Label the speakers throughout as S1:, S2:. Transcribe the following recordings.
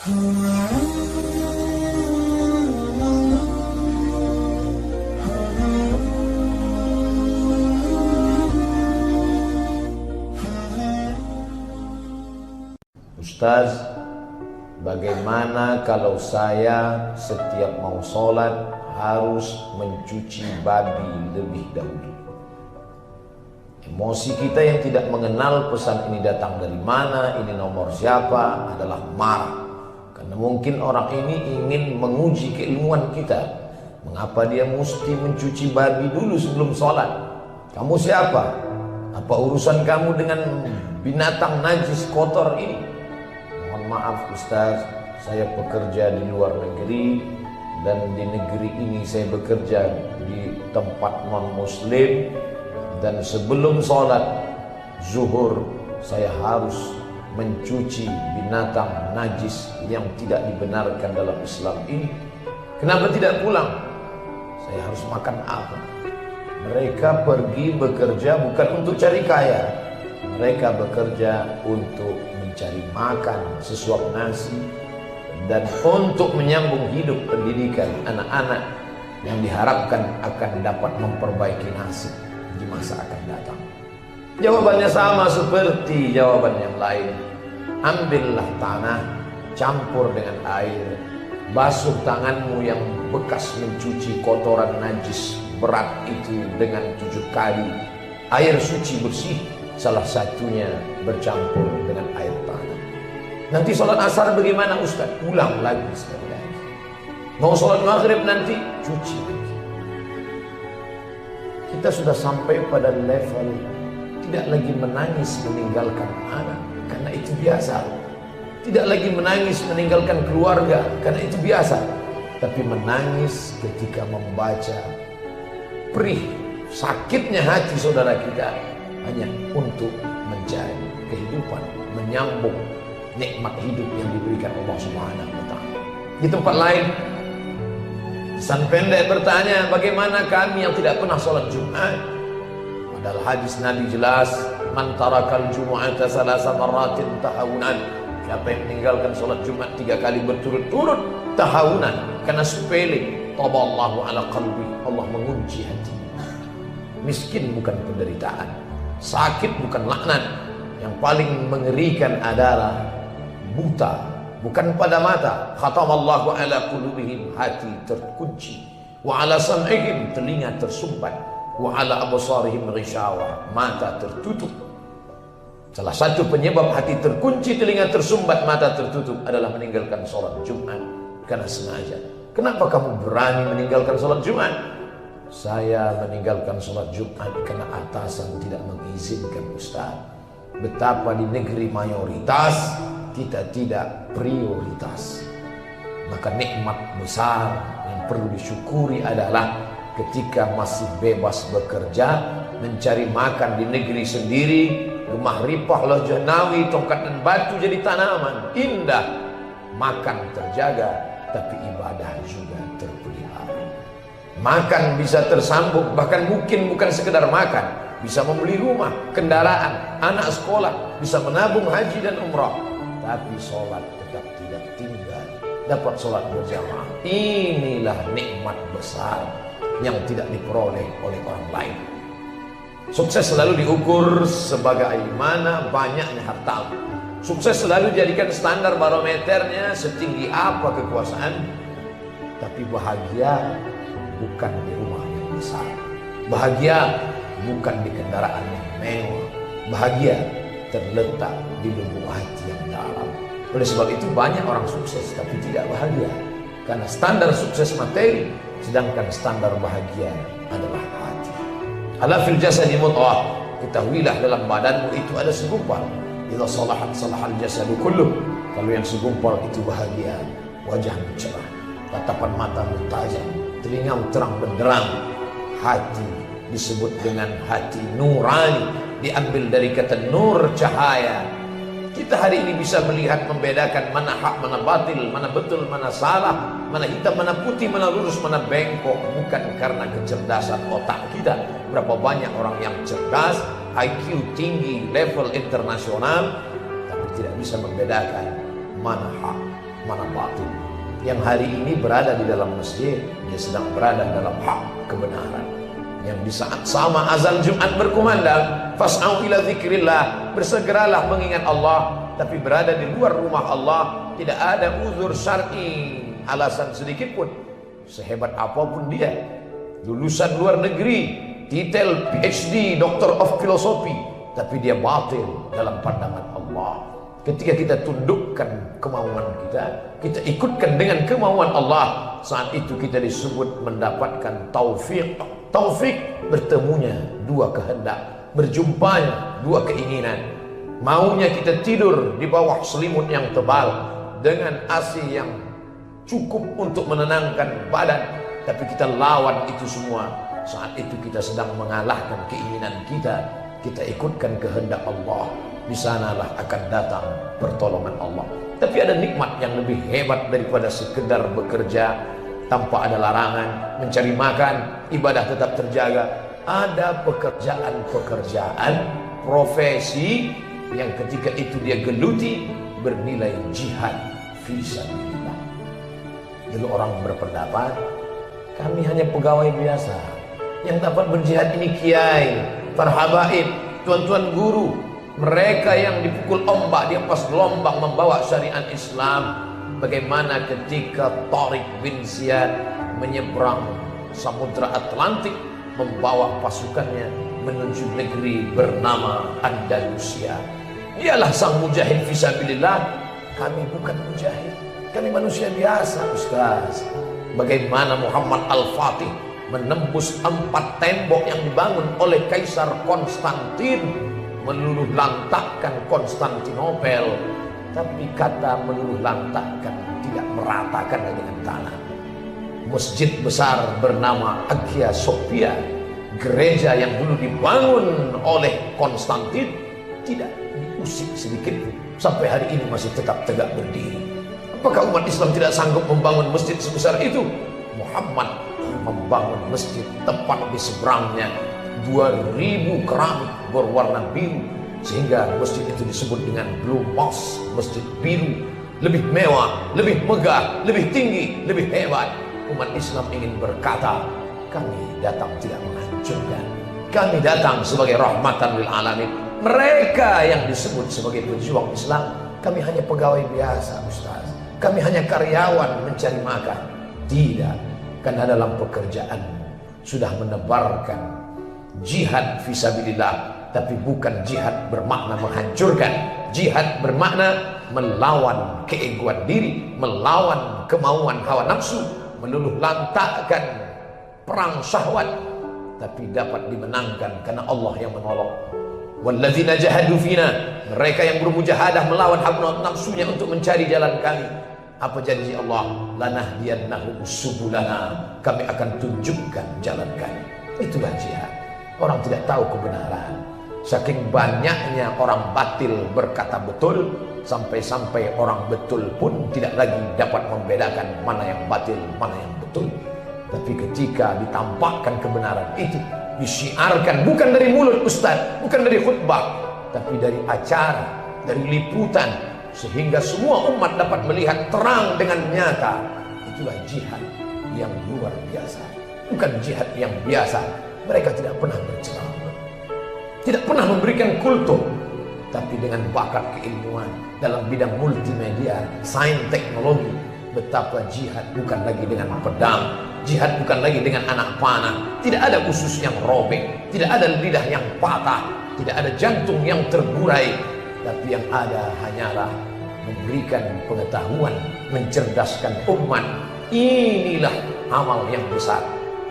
S1: Ustaz, bagaimana kalau saya setiap mau sholat harus mencuci babi lebih dahulu? Emosi kita yang tidak mengenal pesan ini datang dari mana, ini nomor siapa, adalah marah. Karena mungkin orang ini ingin menguji keilmuan kita. Mengapa dia mesti mencuci babi dulu sebelum sholat? Kamu siapa? Apa urusan kamu dengan binatang najis kotor ini? Mohon maaf Ustaz, saya bekerja di luar negeri, dan di negeri ini saya bekerja di tempat non muslim, dan sebelum sholat zuhur saya harus mencuci binatang najis yang tidak dibenarkan dalam Islam ini. Kenapa tidak pulang? Saya harus makan apa? Mereka pergi bekerja bukan untuk cari kaya, mereka bekerja untuk mencari makan sesuap nasi dan untuk menyambung hidup pendidikan anak-anak yang diharapkan akan dapat memperbaiki nasib di masa akan datang. Jawabannya sama seperti jawaban yang lain. Ambillah tanah, campur dengan air, basuh tanganmu yang bekas mencuci kotoran najis berat itu dengan 7 kali air suci bersih, salah satunya bercampur dengan air tanah. Nanti sholat asar bagaimana Ustaz? Ulang lagi sekali lagi. Mau sholat maghrib nanti cuci lagi. Kita sudah sampai pada level tidak lagi menangis meninggalkan anak karena itu biasa, tidak lagi menangis meninggalkan keluarga karena itu biasa, tapi menangis ketika membaca perih sakitnya hati saudara kita hanya untuk mencari kehidupan, menyambung nikmat hidup yang diberikan Allah Subhanahu wa Ta'ala. Di tempat lain pesan pendek bertanya, bagaimana kami yang tidak pernah sholat Jumat? Padahal hadis Nabi jelas, man tarakal jumu'ata salasa marratin tahawunan. Siapa yang meninggalkan sholat Jumat 3 kali berturut-turut tahawunan, karena sepele, taballahu ala qalbi, Allah mengunci hati. Miskin bukan penderitaan, sakit bukan laknat. Yang paling mengerikan adalah buta, bukan pada mata. Khatamallahu ala qulubihim, hati terkunci. Wa ala sam'ihim, telinga tersumbat. Wa ala absarihim ghishawa, mata tertutup. Salah satu penyebab hati terkunci, telinga tersumbat, mata tertutup adalah meninggalkan sholat Jumat karena sengaja. Kenapa kamu berani meninggalkan sholat Jumat? Saya meninggalkan sholat Jumat karena atasan tidak mengizinkan Ustaz. Betapa di negeri mayoritas kita tidak prioritas. Maka nikmat besar yang perlu disyukuri adalah ketika masih bebas bekerja, mencari makan di negeri sendiri, rumah ripah loh janawi, tongkat dan batu jadi tanaman indah, makan terjaga, tapi ibadah juga terpelihara. Makan bisa tersambung, bahkan mungkin bukan sekedar makan, bisa membeli rumah, kendaraan, anak sekolah, bisa menabung haji dan umrah, tapi sholat tetap tidak tinggal, dapat sholat berjamaah. Inilah nikmat besar yang tidak diperoleh oleh orang lain. Sukses selalu diukur sebagai mana banyaknya harta. Sukses selalu dijadikan standar barometernya setinggi apa kekuasaan. Tapi bahagia bukan di rumah yang besar, bahagia bukan di kendaraan yang mewah, bahagia terletak di lubuk hati yang dalam. Oleh sebab itu banyak orang sukses tapi tidak bahagia, karena standar sukses materi, sedangkan standar bahagia adalah hati. Ala fil jasadi mudghah, ketahuilah dalam badanmu itu ada segumpal. Idza salahat salahal jasadu kulluh. Kalau yang segumpal itu bahagia, wajahmu cerah, tatapan matamu tajam, telingamu terang benderang. Hati disebut dengan hati nurani, diambil dari kata nur, cahaya. Kita hari ini bisa melihat, membedakan mana hak, mana batil, mana betul, mana salah, mana hitam, mana putih, mana lurus, mana bengkok, bukan karena kecerdasan otak kita. Berapa banyak orang yang cerdas, IQ tinggi, level internasional, tapi tidak bisa membedakan mana hak, mana batil. Yang hari ini berada di dalam masjid, dia sedang berada dalam hak kebenaran. Yang di saat sama azan Jumat berkumandang, fas'au ila dzikrillah, bersegeralah mengingat Allah, tapi berada di luar rumah Allah, tidak ada uzur syar'i, alasan sedikit pun. Sehebat apapun dia, lulusan luar negeri, titel PhD, Doctor of Philosophy, tapi dia batil dalam pandangan Allah. Ketika kita tundukkan kemauan kita ikutkan dengan kemauan Allah, saat itu kita disebut mendapatkan taufik. Taufik, bertemunya dua kehendak, berjumpanya dua keinginan. Maunya kita tidur di bawah selimut yang tebal dengan AC yang cukup untuk menenangkan badan, tapi kita lawan itu semua. Saat itu kita sedang mengalahkan keinginan kita ikutkan kehendak Allah. Di sanalah akan datang pertolongan Allah. Tapi ada nikmat yang lebih hebat daripada sekedar bekerja tanpa ada larangan, mencari makan, ibadah tetap terjaga. Ada pekerjaan-pekerjaan, profesi yang ketika itu dia geluti bernilai jihad fisabilillah. Dulu orang berpendapat, kami hanya pegawai biasa. Yang dapat berjihad ini kiai, para habaib, tuan-tuan guru, mereka yang dipukul ombak di ampas gelombang membawa syariat Islam. Bagaimana ketika Tariq bin Ziyad menyeberang Samudra Atlantik membawa pasukannya menuju negeri bernama Andalusia. Dialah sang mujahid fisabilillah. Kami bukan mujahid, kami manusia biasa, Ustaz. Bagaimana Muhammad Al-Fatih menembus 4 tembok yang dibangun oleh Kaisar Konstantin, meluluh lantakkan Konstantinopel. Tapi kata meluluh lantakkan tidak meratakan dengan tanah. Masjid besar bernama Hagia Sophia, gereja yang dulu dibangun oleh Konstantin, tidak diusik sedikit pun. Sampai hari ini masih tetap tegak berdiri. Apakah umat Islam tidak sanggup membangun masjid sebesar itu? Muhammad membangun masjid tepat di seberangnya 2000 keramik berwarna biru, sehingga masjid itu disebut dengan Blue Mosque, masjid biru. Lebih mewah, lebih megah, lebih tinggi, lebih hebat. Umat Islam ingin berkata, kami datang tidak menghancurkan, kami datang sebagai rahmatan lil alamin. Mereka yang disebut sebagai pejuang Islam, kami hanya pegawai biasa, Ustaz. Kami hanya karyawan mencari makan. Tidak, karena dalam pekerjaan sudah menebarkan jihad fisabilillah. Tapi bukan jihad bermakna menghancurkan. Jihad bermakna melawan keegoan diri, melawan kemauan hawa nafsu, meluluh lantakkan perang syahwat, tapi dapat dimenangkan karena Allah yang menolong. Walladzina jahadu fina, mereka yang bermujahadah melawan hawa nafsunya untuk mencari jalan kami. Apa janji Allah? Lanahdiyannahum subulana, kami akan tunjukkan jalan kami. Itulah jihad. Orang tidak tahu kebenaran. Saking banyaknya orang batil berkata betul, sampai-sampai orang betul pun tidak lagi dapat membedakan mana yang batil, mana yang betul. Tapi ketika ditampakkan kebenaran itu, disiarkan bukan dari mulut ustaz, bukan dari khutbah, tapi dari acara, dari liputan, sehingga semua umat dapat melihat terang dengan nyata. Itulah jihad yang luar biasa. Bukan jihad yang biasa. Mereka tidak pernah berceramah, tidak pernah memberikan kultum, tapi dengan bakat keilmuan dalam bidang multimedia, sains, teknologi. Betapa jihad bukan lagi dengan pedang, jihad bukan lagi dengan anak panah. Tidak ada usus yang robek, tidak ada lidah yang patah, tidak ada jantung yang terburai. Tapi yang ada hanyalah memberikan pengetahuan, mencerdaskan umat. Inilah amal yang besar.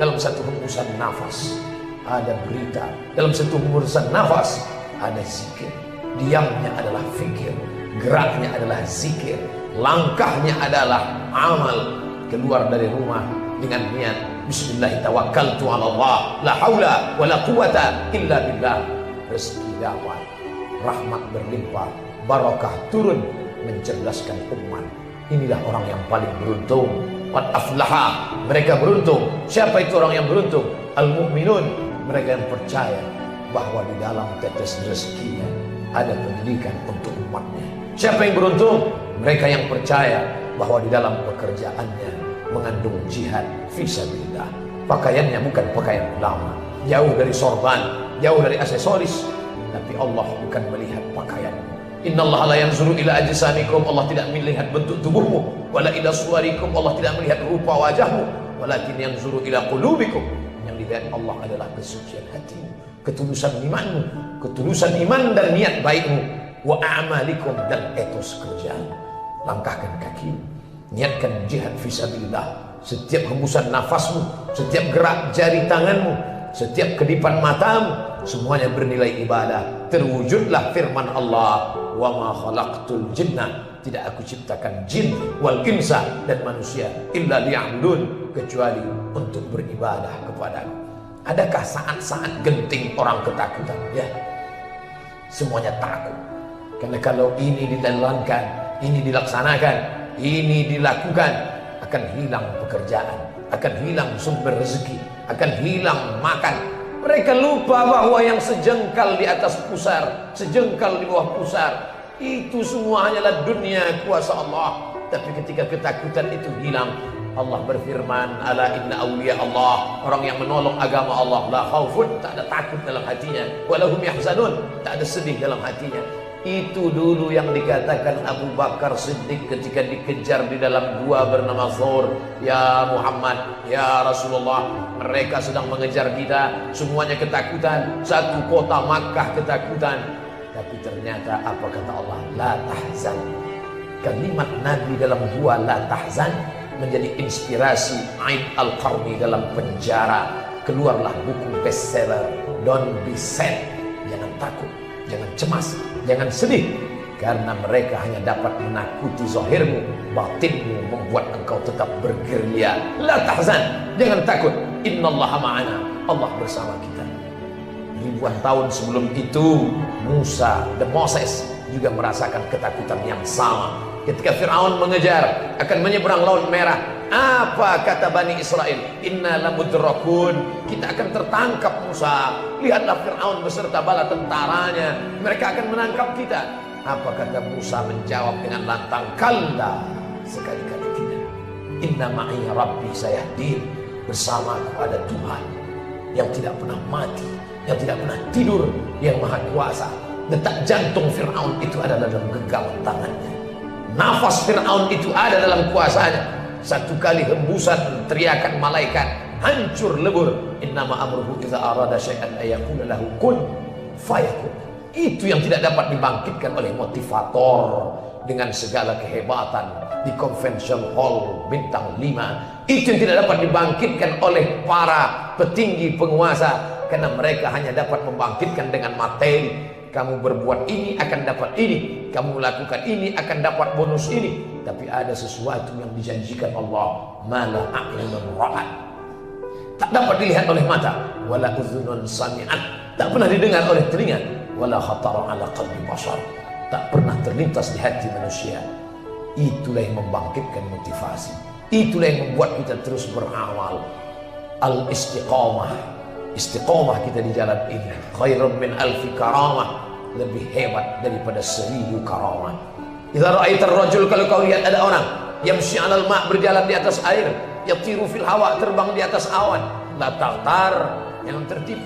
S1: Dalam satu hembusan nafas ada berita, dalam satu hembusan nafas ada zikir. Diamnya adalah fikir, geraknya adalah zikir, langkahnya adalah amal. Keluar dari rumah dengan niat bismillah tawakkaltu ala Allah, la haula wala quwata illa billah. Rezeki dapat, rahmat berlimpah, barakah turun, mencerdaskan umat. Inilah orang yang paling beruntung. Qad aflaha, mereka beruntung. Siapa itu orang yang beruntung? Al-mu'minun, mereka yang percaya bahwa di dalam tetes rezekinya ada pendidikan untuk umatnya. Siapa yang beruntung? Mereka yang percaya bahwa di dalam pekerjaannya mengandung jihad fisabilillah. Pakaiannya bukan pakaian ulama, jauh dari sorban, jauh dari aksesoris, tapi Allah bukan melihat pakaian. Innallaha la yanzuru ila ajsamikum, Allah tidak melihat bentuk tubuhmu, wala ila suwarikum, Allah tidak melihat rupa wajahmu, walakin yanzuru ila qulubikum, yang dilihat Allah adalah kesucian hatimu, ketulusan imanmu, ketulusan iman dan niat baikmu, wa a'malikum, dan etos kerjaan. Langkahkan kakimu, niatkan jihad fisabilillah. Setiap hembusan nafasmu, setiap gerak jari tanganmu, setiap kedipan matamu, semuanya bernilai ibadah. Terwujudlah firman Allah, wa ma khalaqtul jinna, tidak aku ciptakan jin wal insa, dan manusia, illa liya'budun, kecuali untuk beribadah kepadaku. Adakah saat-saat genting orang ketakutan? Ya, semuanya takut. Karena kalau ini dijalankan, ini dilaksanakan, ini dilakukan, akan hilang pekerjaan, akan hilang sumber rezeki, akan hilang makan. Mereka lupa bahwa yang sejengkal di atas pusar, sejengkal di bawah pusar, itu semua hanyalah dunia kuasa Allah. Tapi ketika ketakutan itu hilang, Allah berfirman, ala inna awliya Allah, orang yang menolong agama Allah, la khaufun, tak ada takut dalam hatinya, walahum yahzanun, tak ada sedih dalam hatinya. Itu dulu yang dikatakan Abu Bakar Siddiq ketika dikejar di dalam gua bernama Thawr. Ya Muhammad, ya Rasulullah, mereka sedang mengejar kita, semuanya ketakutan, satu kota Makkah ketakutan. Tapi ternyata apa kata Allah? La tahzan. Kalimat Nabi dalam gua la tahzan menjadi inspirasi Aid Al-Qarni dalam penjara. Keluarlah buku bestseller, Don't Be Sad, jangan takut, jangan cemas, jangan sedih, karena mereka hanya dapat menakuti zahirmu, batinmu membuat engkau tetap bergerilya. La tahzan, jangan takut, innallaha ma'ana, Allah bersama kita. Ribuan tahun sebelum itu, Musa, the Moses, juga merasakan ketakutan yang sama. Ketika Fir'aun mengejar akan menyeberang Laut Merah, apa kata Bani Israel? Inna lamudrakun, kita akan tertangkap Musa. Lihatlah Fir'aun beserta bala tentaranya, mereka akan menangkap kita. Apa kata Musa menjawab dengan lantang? Kalla, sekali-kali tidak. Inna ma'i rabbi sayahdin, bersamaku ada Tuhan yang tidak pernah mati, yang tidak pernah tidur, yang maha kuasa. Detak jantung Fir'aun itu ada dalam genggaman tangannya. Nafas Fir'aun itu ada dalam kuasanya. Satu kali hembusan teriakan malaikat, hancur lebur. Innama amruhu idza arada syai'an ayaqula lahu kun fayakun. Itu yang tidak dapat dibangkitkan oleh motivator dengan segala kehebatan di convention hall bintang 5. Itu yang tidak dapat dibangkitkan oleh para petinggi penguasa, karena mereka hanya dapat membangkitkan dengan materi. Kamu berbuat ini akan dapat ini, kamu lakukan ini akan dapat bonus ini. Tapi ada sesuatu yang dijanjikan Allah, mala a'yunun ra'at, tak dapat dilihat oleh mata, wala udhunun sami'at, tak pernah didengar oleh telinga, wala khatara ala qalbi bashar, tak pernah terlintas di hati manusia. Itulah yang membangkitkan motivasi, itulah yang membuat kita terus beramal. Al-istiqamah, istiqamah kita di jalan ini khairun min alfi karamah, lebih hebat daripada 1000 karamah. Idza ra'aitar rajul, kalau kau lihat ada orang yamshi 'alal ma', berjalan di atas air, yatiru fil hawa, terbang di atas awan, la taghtar, jangan tertipu,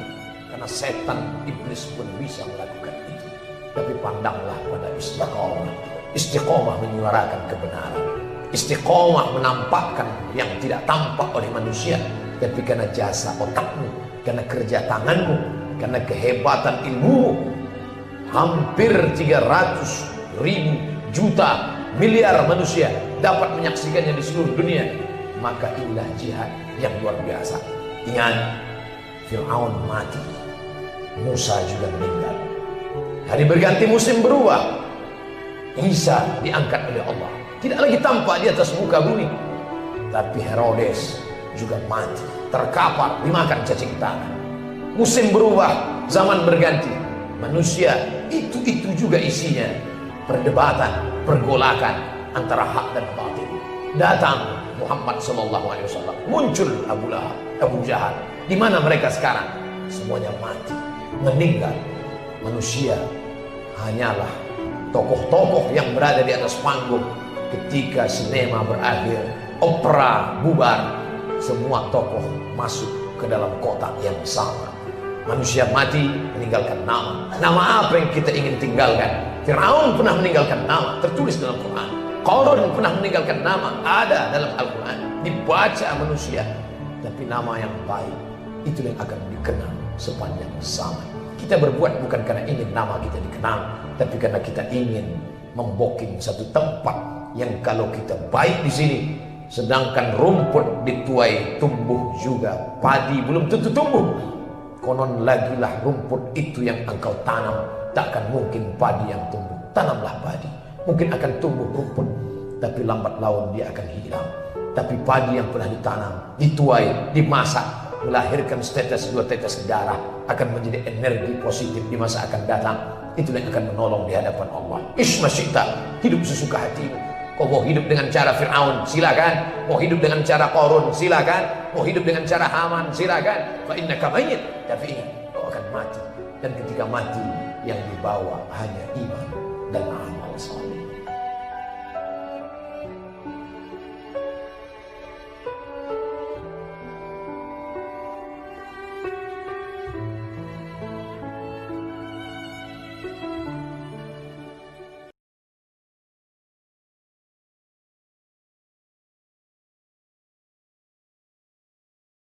S1: karena setan iblis pun bisa melakukan itu. Tapi pandanglah pada istiqamah. Istiqamah menyuarakan kebenaran, istiqamah menampakkan yang tidak tampak oleh manusia, tapi karena jasa otakmu, karena kerja tanganmu, karena kehebatan ilmumu. Hampir 300.000 juta miliar manusia dapat menyaksikannya di seluruh dunia. Maka inilah jihad yang luar biasa. Ingat, Fir'aun mati, Musa juga meninggal. Hari berganti musim berubah, Isa diangkat oleh Allah, tidak lagi tampak di atas muka bumi. Tapi Herodes juga mati, terkapar, dimakan cacing tanah. Musim berubah, zaman berganti, manusia itu juga isinya perdebatan, pergolakan antara hak dan batil. Datang Muhammad SAW, muncul Abu Lahab, Abu Jahal. Di mana mereka sekarang? Semuanya mati, meninggal. Manusia hanyalah tokoh-tokoh yang berada di atas panggung, Ketika sinema berakhir, opera bubar, semua tokoh masuk ke dalam kotak yang sama. Manusia mati meninggalkan nama. Nama apa yang kita ingin tinggalkan? Firaun pernah meninggalkan nama, tertulis dalam Quran. Qarun pernah meninggalkan nama, ada dalam Al-Quran, dibaca manusia. Tapi nama yang baik, itu yang akan dikenal sepanjang zaman. Kita berbuat bukan karena ingin nama kita dikenal, tapi karena kita ingin memboking satu tempat yang kalau kita baik di sini, sedangkan rumput dituai tumbuh juga, padi belum tentu tumbuh. Konon lagilah rumput itu yang engkau tanam, takkan mungkin padi yang tumbuh. Tanamlah padi, mungkin akan tumbuh rumput, tapi lambat laun dia akan hilang. Tapi padi yang pernah ditanam, dituai, dimasak, melahirkan setetes dua tetes darah, akan menjadi energi positif di masa akan datang. Itulah yang akan menolong di hadapan Allah. Isma syi'ta, hidup sesuka hatimu. Kau mau hidup dengan cara Fir'aun, silakan. Mau hidup dengan cara Qarun, silakan. Mau hidup dengan cara Haman, silakan. Fa innaka mayyit, tapi ingat, kau akan mati. Dan ketika mati, yang dibawa hanya iman dan amal saleh.